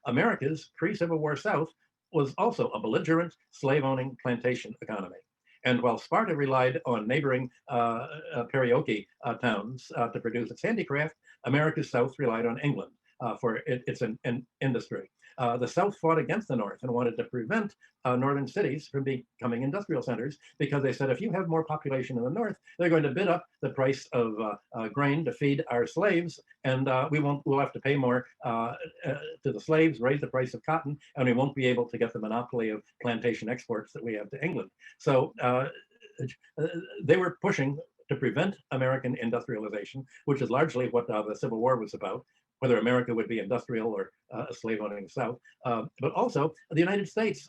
America's pre-Civil War South was also a belligerent, slave-owning plantation economy. And while Sparta relied on neighboring Perioki towns to produce its handicraft, America's South relied on England for its industry. The South fought against the North and wanted to prevent northern cities from becoming industrial centers because they said if you have more population in the North, they're going to bid up the price of grain to feed our slaves, and we'll have to pay more to the slaves, raise the price of cotton, and we won't be able to get the monopoly of plantation exports that we have to England. So they were pushing to prevent American industrialization, which is largely what the Civil War was about, whether America would be industrial or a slave-owning South. But also, the United States,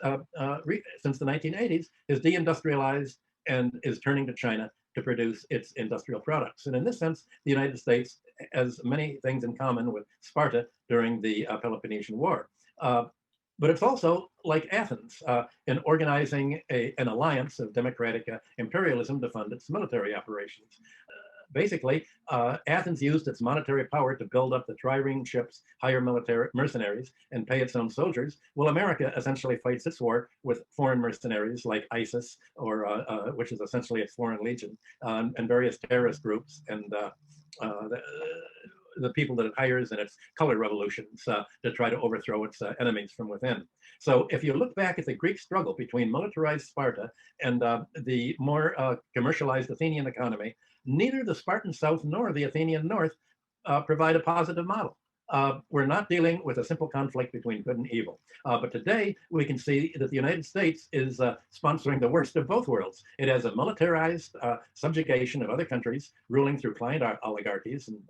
since the 1980s, is deindustrialized and is turning to China to produce its industrial products. And in this sense, the United States has many things in common with Sparta during the Peloponnesian War. But it's also like Athens in organizing an alliance of democratic imperialism to fund its military operations. Basically, Athens used its monetary power to build up the trireme ships, hire military mercenaries, and pay its own soldiers. Well, America essentially fights its war with foreign mercenaries like ISIS, or which is essentially its foreign legion, and various terrorist groups, and the people that it hires in its color revolutions to try to overthrow its enemies from within. So if you look back at the Greek struggle between militarized Sparta and the more commercialized Athenian economy, neither the Spartan South nor the Athenian North provide a positive model. We're not dealing with a simple conflict between good and evil. But today, we can see that the United States is sponsoring the worst of both worlds. It has a militarized subjugation of other countries, ruling through client oligarchies and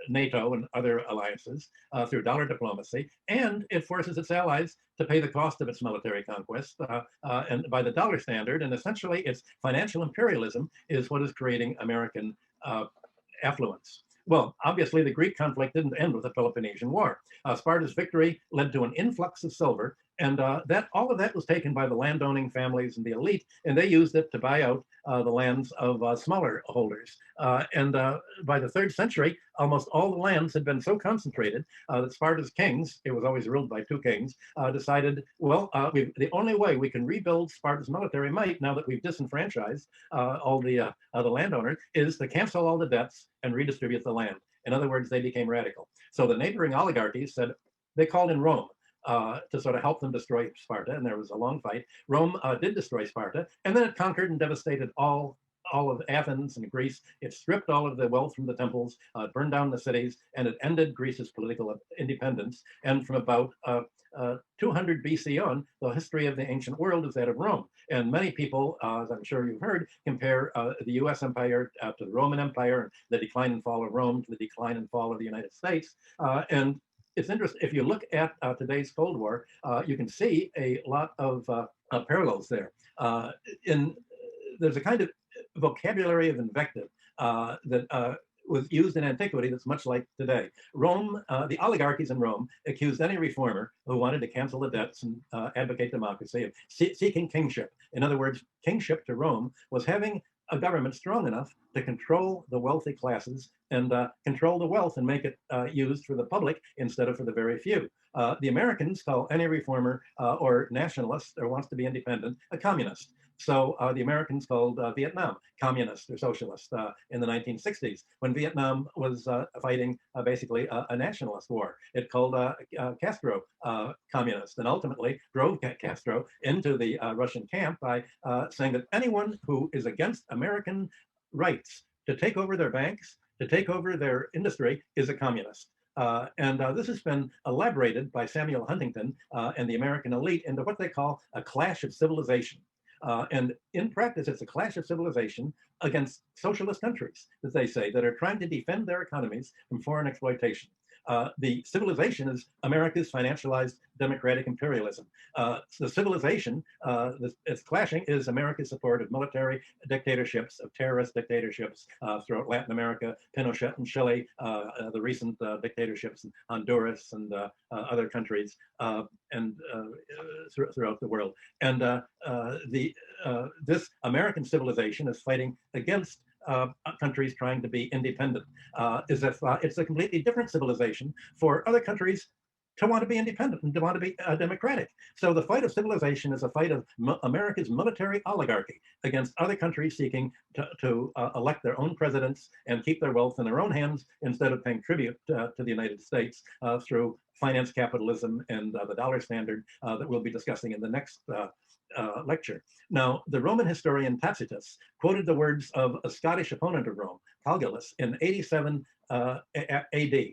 NATO and other alliances through dollar diplomacy, and it forces its allies to pay the cost of its military conquest and by the dollar standard. And essentially, its financial imperialism is what is creating American affluence. Well, obviously, the Greek conflict didn't end with the Peloponnesian War. Sparta's victory led to an influx of silver, and all of that was taken by the landowning families and the elite, and they used it to buy out the lands of smaller holders. And by the 3rd century, almost all the lands had been so concentrated that Sparta's kings, it was always ruled by 2 kings, decided, well, the only way we can rebuild Sparta's military might, now that we've disenfranchised all the landowners, is to cancel all the debts and redistribute the land. In other words, they became radical. So the neighboring oligarchies said, they called in Rome to sort of help them destroy Sparta, and there was a long fight. Rome did destroy Sparta, and then it conquered and devastated all of Athens and Greece. It stripped all of the wealth from the temples, burned down the cities, and it ended Greece's political independence. And from about 200 BC on, the history of the ancient world is that of Rome. And many people, as I'm sure you've heard, compare the US empire to the Roman Empire, and the decline and fall of Rome to the decline and fall of the United States. And it's interesting, if you look at today's Cold War, you can see a lot of parallels there. There's a kind of vocabulary of invective that was used in antiquity that's much like today. Rome, the oligarchies in Rome accused any reformer who wanted to cancel the debts and advocate democracy of seeking kingship. In other words, kingship to Rome was having a government strong enough to control the wealthy classes and control the wealth and make it used for the public instead of for the very few. The Americans call any reformer or nationalist or wants to be independent a communist. So the Americans called Vietnam communist or socialist in the 1960s, when Vietnam was fighting basically a nationalist war. It called Castro communist, and ultimately drove Castro into the Russian camp by saying that anyone who is against American rights to take over their banks, to take over their industry, is a communist. And this has been elaborated by Samuel Huntington and the American elite into what they call a clash of civilization. And in practice, it's a clash of civilization against socialist countries, as they say, that are trying to defend their economies from foreign exploitation. The civilization is America's financialized democratic imperialism. The civilization it's clashing is America's support of military dictatorships, of terrorist dictatorships throughout Latin America, Pinochet in Chile, the recent dictatorships in Honduras and other countries, and throughout the world. And this American civilization is fighting against countries trying to be independent, as if it's a completely different civilization for other countries to want to be independent and to want to be democratic. So the fight of civilization is a fight of America's military oligarchy against other countries seeking to elect their own presidents and keep their wealth in their own hands instead of paying tribute to the United States through finance capitalism and the dollar standard that we'll be discussing in the next lecture. Now, the Roman historian Tacitus quoted the words of a Scottish opponent of Rome, Calgulus, in 87 AD.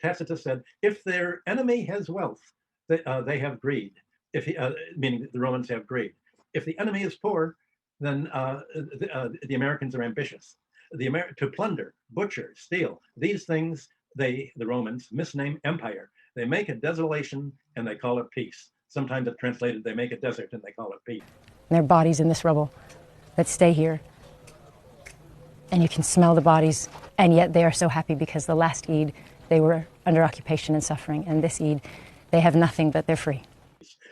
Tacitus said, if their enemy has wealth, they have greed, meaning the Romans have greed. If the enemy is poor, then the Americans are ambitious. To plunder, butcher, steal, these things, the Romans, misname empire. They make a desolation and they call it peace. Sometimes it's translated, they make a desert and they call it peace. There are bodies in this rubble that stay here. And you can smell the bodies, and yet they are so happy because the last Eid, they were under occupation and suffering, and this Eid, they have nothing, but they're free.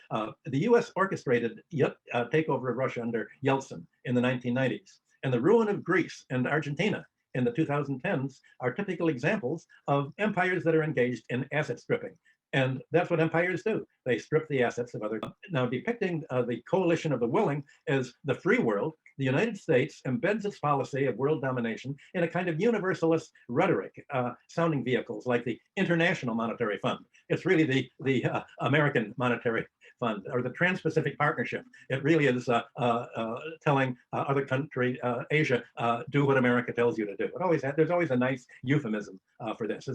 The U.S. orchestrated takeover of Russia under Yeltsin in the 1990s, and the ruin of Greece and Argentina in the 2010s are typical examples of empires that are engaged in asset stripping. And that's what empires do. They strip the assets of other. Now, depicting the coalition of the willing as the free world, the United States embeds its policy of world domination in a kind of universalist rhetoric, sounding vehicles like the International Monetary Fund. It's really the American Monetary Fund, or the Trans-Pacific Partnership. It really is telling other countries, Asia, do what America tells you to do. There's always a nice euphemism for this.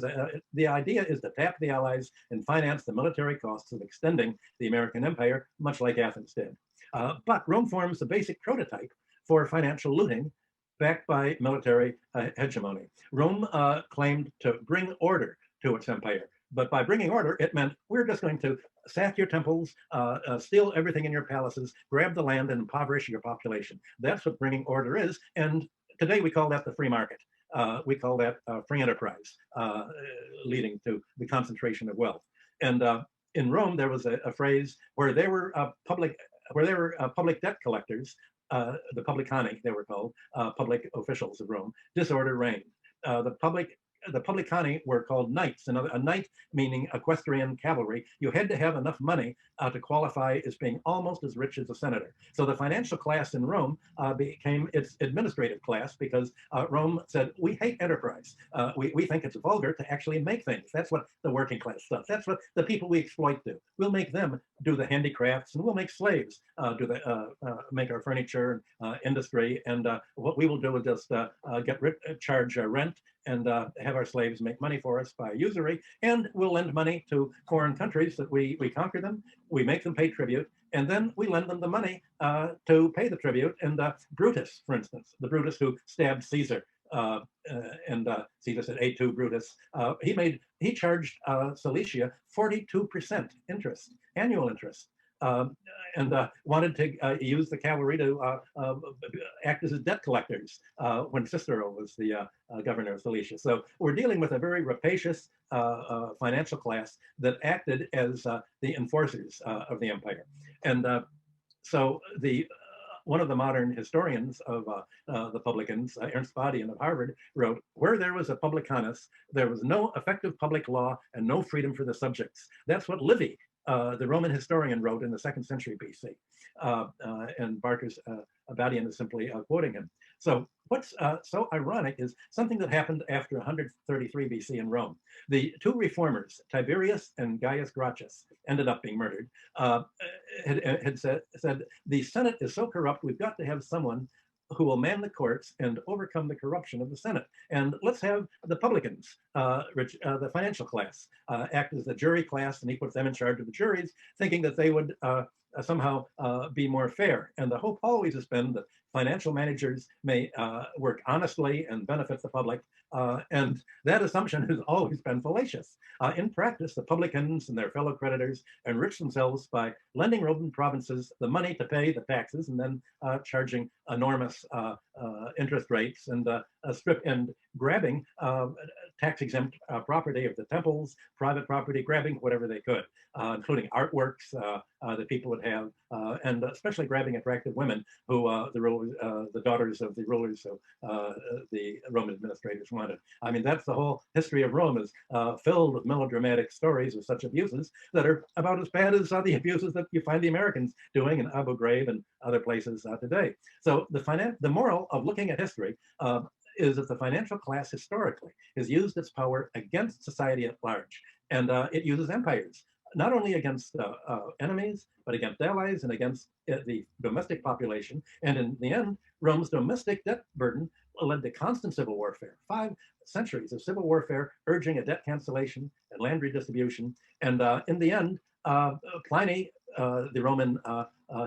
The idea is to tap the Allies and finance the military costs of extending the American empire, much like Athens did. But Rome forms the basic prototype for financial looting backed by military hegemony. Rome claimed to bring order to its empire. But by bringing order, it meant we're just going to sack your temples, steal everything in your palaces, grab the land, and impoverish your population. That's what bringing order is. And today we call that the free market. We call that free enterprise, leading to the concentration of wealth. And in Rome, there was a phrase where there were public debt collectors, the publicani, they were called, public officials of Rome. Disorder reigned. The publicani were called knights. A knight meaning equestrian cavalry. You had to have enough money to qualify as being almost as rich as a senator. So the financial class in Rome became its administrative class because Rome said, we hate enterprise. We think it's vulgar to actually make things. That's what the working class does. That's what the people we exploit do. We'll make them do the handicrafts, and we'll make slaves make our furniture industry. And what we will do is just charge rent and have our slaves make money for us by usury, and we'll lend money to foreign countries that we conquer them, we make them pay tribute, and then we lend them the money to pay the tribute. And Brutus, for instance, the Brutus who stabbed Caesar, and Caesar said, "Et Brutus," he charged Cilicia 42% interest, annual interest. And wanted to use the cavalry to act as debt collectors when Cicero was the governor of Cilicia. So we're dealing with a very rapacious financial class that acted as the enforcers of the empire. And so one of the modern historians of the publicans, Ernst Badian of Harvard, wrote, where there was a publicanus, there was no effective public law and no freedom for the subjects. That's what Livy, the Roman historian, wrote in the 2nd century BC. And Barker's Badian is simply quoting him. So what's so ironic is something that happened after 133 BC in Rome. The two reformers, Tiberius and Gaius Gracchus, ended up being murdered, had said, the Senate is so corrupt, we've got to have someone who will man the courts and overcome the corruption of the Senate. And let's have the publicans, the financial class, act as the jury class, and he puts them in charge of the juries, thinking that they would somehow be more fair. And the hope always has been that financial managers may work honestly and benefit the public. And that assumption has always been fallacious. In practice, the publicans and their fellow creditors enrich themselves by lending Roman provinces the money to pay the taxes and then charging enormous interest rates and grabbing tax-exempt property of the temples, private property, grabbing whatever they could, including artworks that people would have, and especially grabbing attractive women who the daughters of the rulers of the Roman administrators wanted. I mean, that's the whole history of Rome, is filled with melodramatic stories of such abuses that are about as bad as the abuses that you find the Americans doing in Abu Ghraib and other places today. So the moral of looking at history is that the financial class historically has used its power against society at large, and it uses empires not only against enemies, but against allies and against the domestic population. And in the end, Rome's domestic debt burden led to constant civil warfare, 5 centuries of civil warfare urging a debt cancellation and land redistribution. And in the end, Pliny, the Roman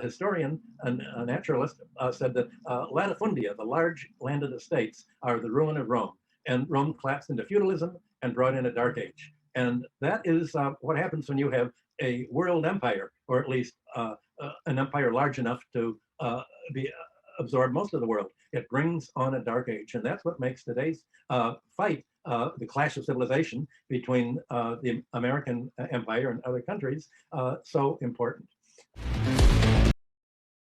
historian and naturalist, said that latifundia, the large landed estates, are the ruin of Rome. And Rome collapsed into feudalism and brought in a dark age. And that is what happens when you have a world empire, or at least an empire large enough to absorb most of the world. It brings on a dark age. And that's what makes today's fight, the clash of civilization between the American empire and other countries, so important.